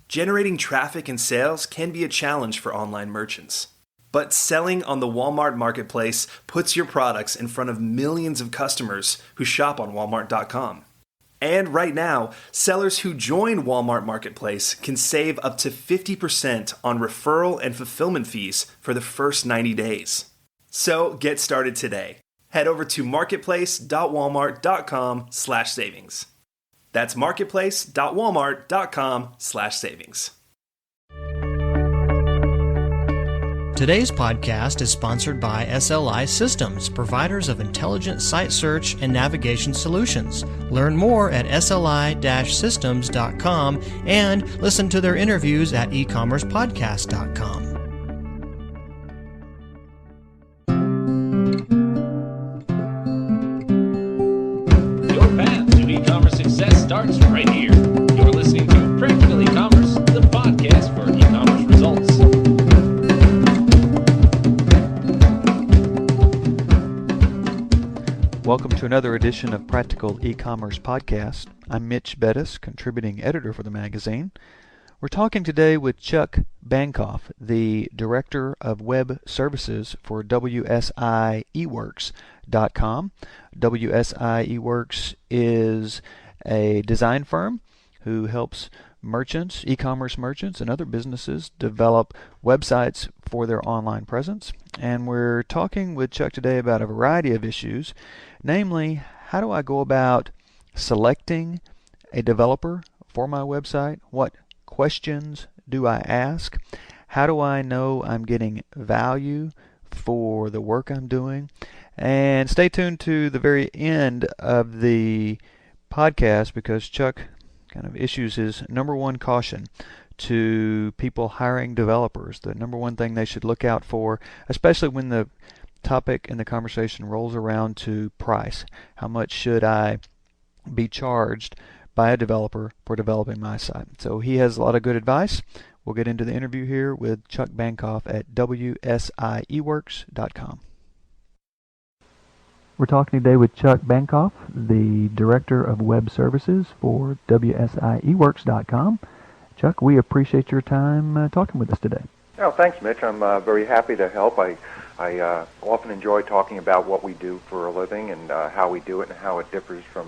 Generating traffic and sales can be a challenge for online merchants. But selling on the Walmart Marketplace puts your products in front of millions of customers who shop on Walmart.com. And right now, sellers who join Walmart Marketplace can save up to 50% on referral and fulfillment fees for the first 90 days. So get started today. Head over to marketplace.walmart.com/savings. That's marketplace.walmart.com/savings. Today's podcast is sponsored by SLI Systems, providers of intelligent site search and navigation solutions. Learn more at sli-systems.com and listen to their interviews at ecommercepodcast.com. Your path to e-commerce success starts right here. You're listening to Practical E-commerce, the podcast for e-commerce results. Welcome to another edition of Practical E-commerce Podcast. I'm Mitch Bettis, contributing editor for the magazine. We're talking today with Chuck Bankoff, the Director of Web Services for WSIEWorks.com. WSIEWorks is a design firm who helps merchants, e-commerce merchants, and other businesses develop websites for their online presence. And we're talking with Chuck today about a variety of issues, namely, how do I go about selecting a developer for my website? What questions do I ask? How do I know I'm getting value for the work I'm doing? And stay tuned to the very end of the podcast because Chuck kind of issues his number one caution to people hiring developers. The number one thing they should look out for, especially when the topic in the conversation rolls around to price. How much should I be charged by a developer for developing my site? So he has a lot of good advice. We'll get into the interview here with Chuck Bankoff at WSIEWorks.com. We're talking today with Chuck Bankoff, the Director of Web Services for WSIEWorks.com. Chuck, we appreciate your time talking with us today. Oh, thanks, Mitch. I'm very happy to help. I often enjoy talking about what we do for a living and how we do it and how it differs from,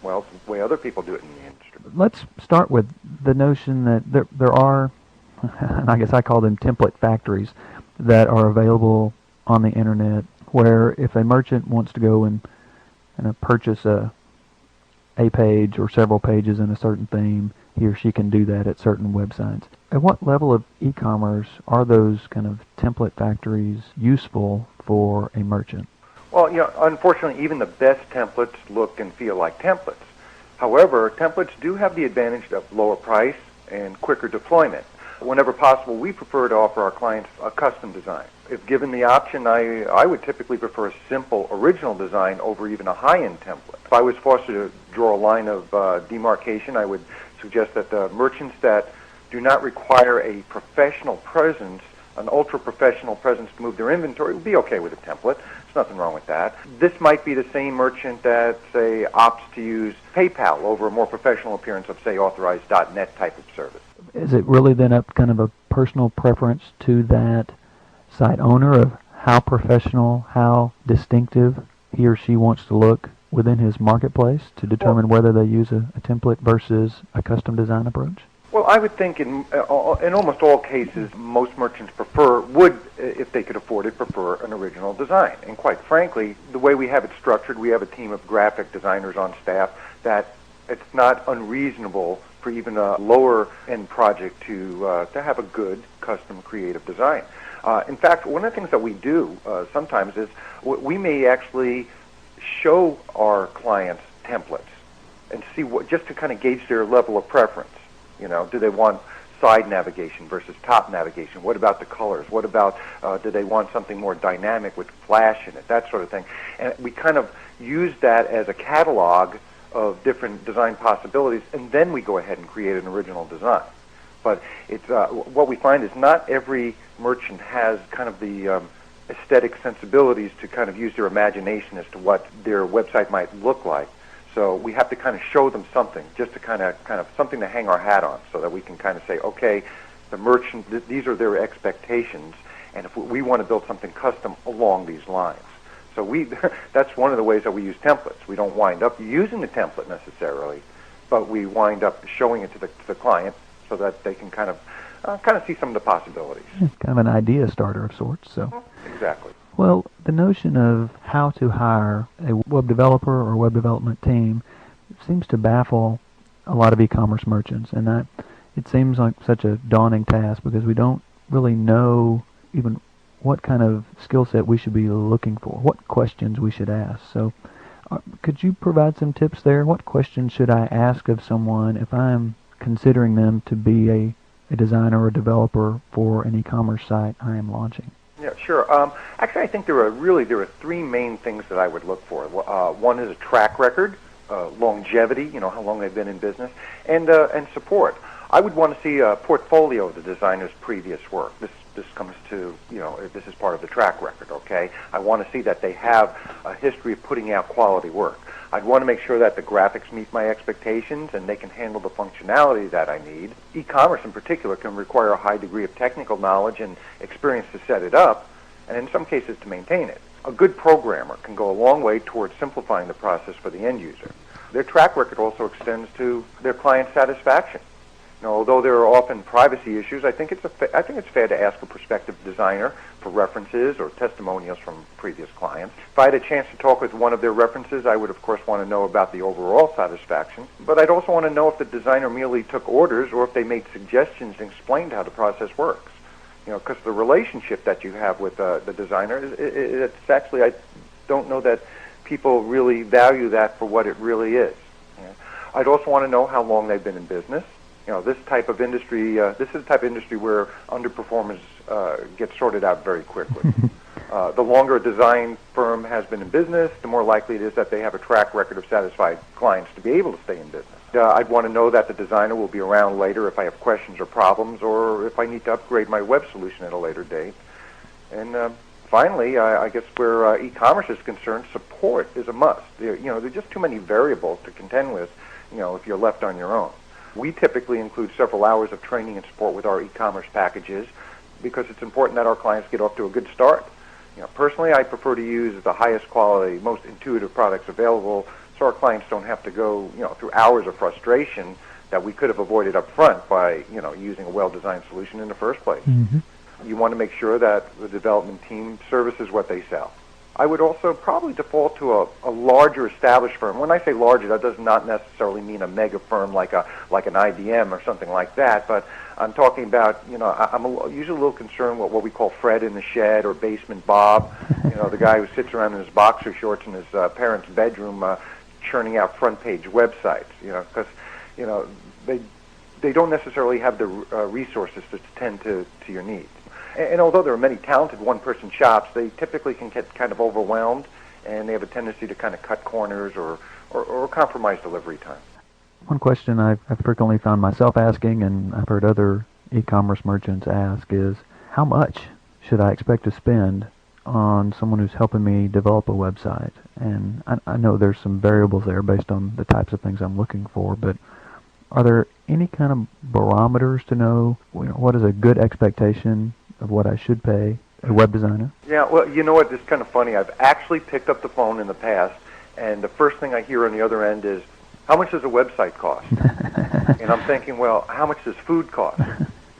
well, the way other people do it in the industry. Let's start with the notion that there are, and I guess I call them template factories, that are available on the internet where if a merchant wants to go and purchase a page or several pages in a certain theme, he or she can do that at certain websites. At what level of e-commerce are those kind of template factories useful for a merchant? Well, unfortunately, even the best templates look and feel like templates. However, templates do have the advantage of lower price and quicker deployment. Whenever possible, we prefer to offer our clients a custom design. If given the option, I would typically prefer a simple original design over even a high-end template. If I was forced to draw a line of demarcation, I would suggest that the merchants that do not require a professional presence, an ultra-professional presence to move their inventory, would be okay with a template. There's nothing wrong with that. This might be the same merchant that, say, opts to use PayPal over a more professional appearance of, say, authorized.net type of service. Is it really then up kind of a personal preference to that site owner of how professional, how distinctive he or she wants to look within his marketplace to determine whether they use a template versus a custom design approach? Well, I would think in almost all cases, most merchants would, if they could afford it, prefer an original design. And quite frankly, the way we have it structured, we have a team of graphic designers on staff that it's not unreasonable for even a lower-end project to have a good custom creative design. In fact, one of the things that we do sometimes is we may actually show our clients templates and see just to kind of gauge their level of preference. Do they want side navigation versus top navigation? What about the colors? What about do they want something more dynamic with flash in it? That sort of thing. And we kind of use that as a catalog of different design possibilities, and then we go ahead and create an original design. But it's what we find is not every merchant has kind of the aesthetic sensibilities to kind of use their imagination as to what their website might look like. So we have to kind of show them something, just to kind of something to hang our hat on, so that we can kind of say, okay, the merchant, these are their expectations, and if we want to build something custom along these lines. So that's one of the ways that we use templates. We don't wind up using the template necessarily, but we wind up showing it to the client so that they can kind of see some of the possibilities. Kind of an idea starter of sorts. So Exactly. Well, the notion of how to hire a web developer or web development team seems to baffle a lot of e-commerce merchants, and it seems like such a daunting task because we don't really know even what kind of skill set we should be looking for, what questions we should ask. So could you provide some tips there? What questions should I ask of someone if I'm considering them to be a designer or developer for an e-commerce site I am launching? Yeah, sure. Actually, I think there are three main things that I would look for. One is a track record, longevity, how long they've been in business, and support. I would want to see a portfolio of the designer's previous work. This comes to, this is part of the track record, okay? I want to see that they have a history of putting out quality work. I'd want to make sure that the graphics meet my expectations and they can handle the functionality that I need. E-commerce in particular can require a high degree of technical knowledge and experience to set it up, and in some cases to maintain it. A good programmer can go a long way towards simplifying the process for the end user. Their track record also extends to their client satisfaction. Although there are often privacy issues, I think it's fair to ask a prospective designer for references or testimonials from previous clients. If I had a chance to talk with one of their references, I would of course want to know about the overall satisfaction, but I'd also want to know if the designer merely took orders or if they made suggestions and explained how the process works. Because the relationship that you have with the designer, it's actually, I don't know that people really value that for what it really is. I'd also want to know how long they've been in business. This type of industry, this is the type of industry where underperformers get sorted out very quickly. The longer a design firm has been in business, the more likely it is that they have a track record of satisfied clients to be able to stay in business. I'd want to know that the designer will be around later if I have questions or problems, or if I need to upgrade my web solution at a later date. And finally, I guess where e-commerce is concerned, support is a must. There are just too many variables to contend with, if you're left on your own. We typically include several hours of training and support with our e-commerce packages because it's important that our clients get off to a good start. Personally, I prefer to use the highest quality, most intuitive products available so our clients don't have to go, through hours of frustration that we could have avoided up front by, using a well-designed solution in the first place. Mm-hmm. You want to make sure that the development team services what they sell. I would also probably default to a larger established firm. When I say larger, that does not necessarily mean a mega firm like an IBM or something like that, but I'm talking about, I'm usually a little concerned with what we call Fred in the shed or Basement Bob, the guy who sits around in his boxer shorts in his parents' bedroom churning out front-page websites, because, they don't necessarily have the resources to tend to your needs. And although there are many talented one-person shops, they typically can get kind of overwhelmed, and they have a tendency to kind of cut corners or compromise delivery time. One question I've frequently found myself asking, and I've heard other e-commerce merchants ask, is how much should I expect to spend on someone who's helping me develop a website? And I know there's some variables there based on the types of things I'm looking for, but are there any kind of barometers to know what is a good expectation of what I should pay a web designer? Yeah, well, you know what? It's kind of funny. I've actually picked up the phone in the past, and the first thing I hear on the other end is, how much does a website cost? And I'm thinking, well, how much does food cost?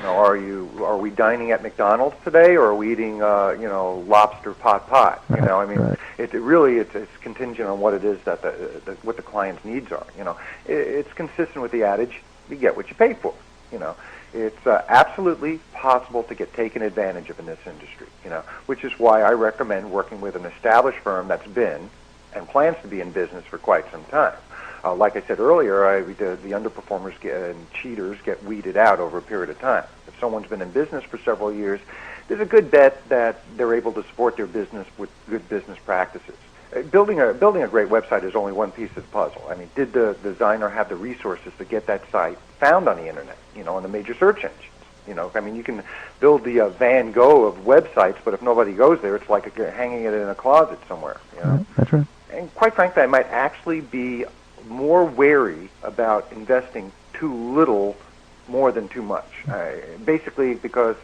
Are we dining at McDonald's today, or are we eating, lobster pot? Right. It's contingent on what it is that what the client's needs are. It's consistent with the adage, you get what you pay for. It's absolutely possible to get taken advantage of in this industry, which is why I recommend working with an established firm that's been and plans to be in business for quite some time. Like I said earlier, the underperformers and cheaters get weeded out over a period of time. If someone's been in business for several years, there's a good bet that they're able to support their business with good business practices. Building a great website is only one piece of the puzzle. I mean, did the designer have the resources to get that site found on the internet, on the major search engines? You can build the Van Gogh of websites, but if nobody goes there, it's like hanging it in a closet somewhere. Right, that's right. And quite frankly, I might actually be more wary about investing too little more than too much. Basically, because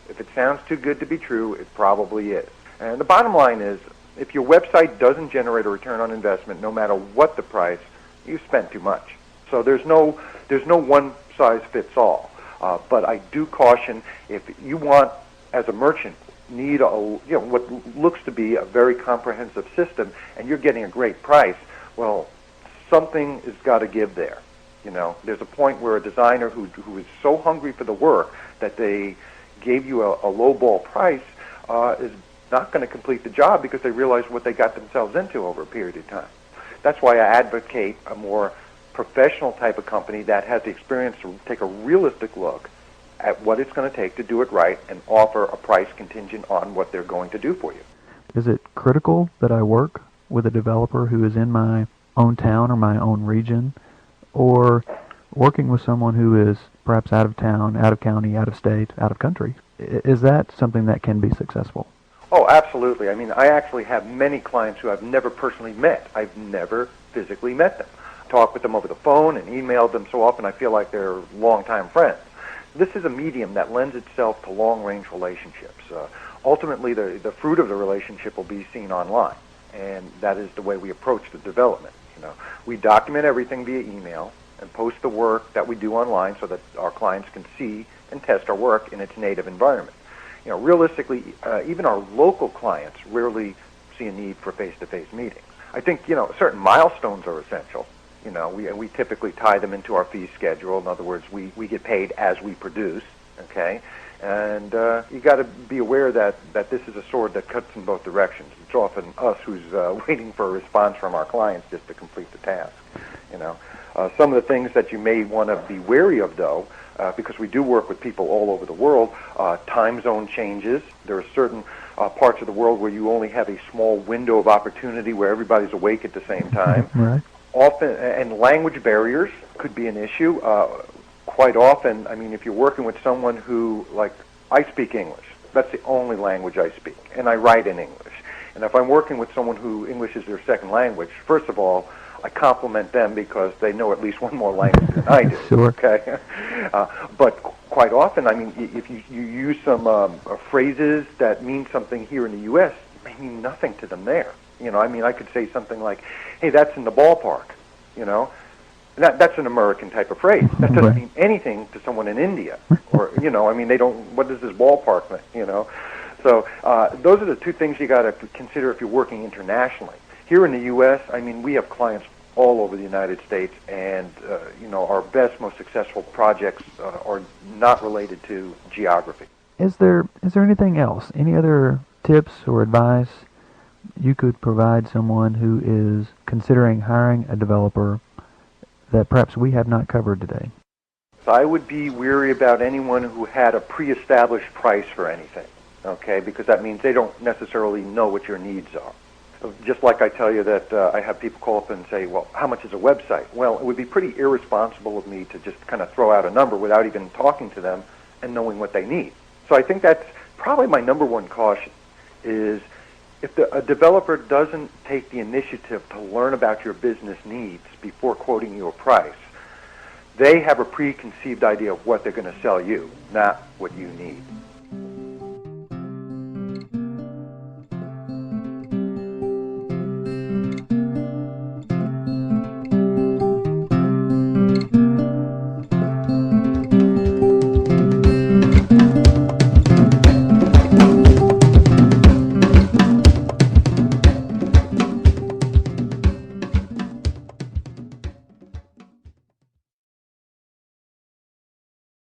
if it sounds too good to be true, it probably is. And the bottom line is, if your website doesn't generate a return on investment, no matter what the price, you spent too much. So there's no one size fits all. But I do caution, if you want, as a merchant, need what looks to be a very comprehensive system, and you're getting a great price, well, something has got to give there. There's a point where a designer who is so hungry for the work that they gave you a low-ball price is not going to complete the job because they realize what they got themselves into over a period of time. That's why I advocate a more professional type of company that has the experience to take a realistic look at what it's going to take to do it right and offer a price contingent on what they're going to do for you. Is it critical that I work with a developer who is in my own town or my own region, or working with someone who is perhaps out of town, out of county, out of state, out of country? Is that something that can be successful? Oh, absolutely. I mean, I actually have many clients who I've never personally met. I've never physically met them. Talk with them over the phone and emailed them so often I feel like they're longtime friends. This is a medium that lends itself to long-range relationships. Ultimately, the fruit of the relationship will be seen online, and that is the way we approach the development. We document everything via email and post the work that we do online so that our clients can see and test our work in its native environment. Realistically, even our local clients rarely see a need for face-to-face meetings. I think, certain milestones are essential. We typically tie them into our fee schedule. In other words, we get paid as we produce, okay? And you got to be aware that this is a sword that cuts in both directions. It's often us who's waiting for a response from our clients just to complete the task. Some of the things that you may want to be wary of, though, because we do work with people all over the world, time zone changes. There are certain parts of the world where you only have a small window of opportunity where everybody's awake at the same time. Right. Often, and language barriers could be an issue. Quite often, I mean, if you're working with someone who, like, I speak English. That's the only language I speak, and I write in English. And if I'm working with someone who English is their second language, first of all, I compliment them because they know at least one more language than I do. Sure. Okay. But quite often, I mean, if you use some phrases that mean something here in the U.S., it may mean nothing to them there. I could say something like, "Hey, that's in the ballpark." That's an American type of phrase. That doesn't mean anything to someone in India, or they don't. What does this ballpark mean? So those are the two things you got to consider if you're working internationally. Here in the U.S., I mean, we have clients all over the United States, and our best, most successful projects are not related to geography. Is there anything else? Any other tips or advice you could provide someone who is considering hiring a developer that perhaps we have not covered today? So I would be weary about anyone who had a pre-established price for anything, okay? Because that means they don't necessarily know what your needs are. Just like I tell you that I have people call up and say, well, how much is a website? Well, it would be pretty irresponsible of me to just kind of throw out a number without even talking to them and knowing what they need. So I think that's probably my number one caution is if a developer doesn't take the initiative to learn about your business needs before quoting you a price, they have a preconceived idea of what they're going to sell you, not what you need.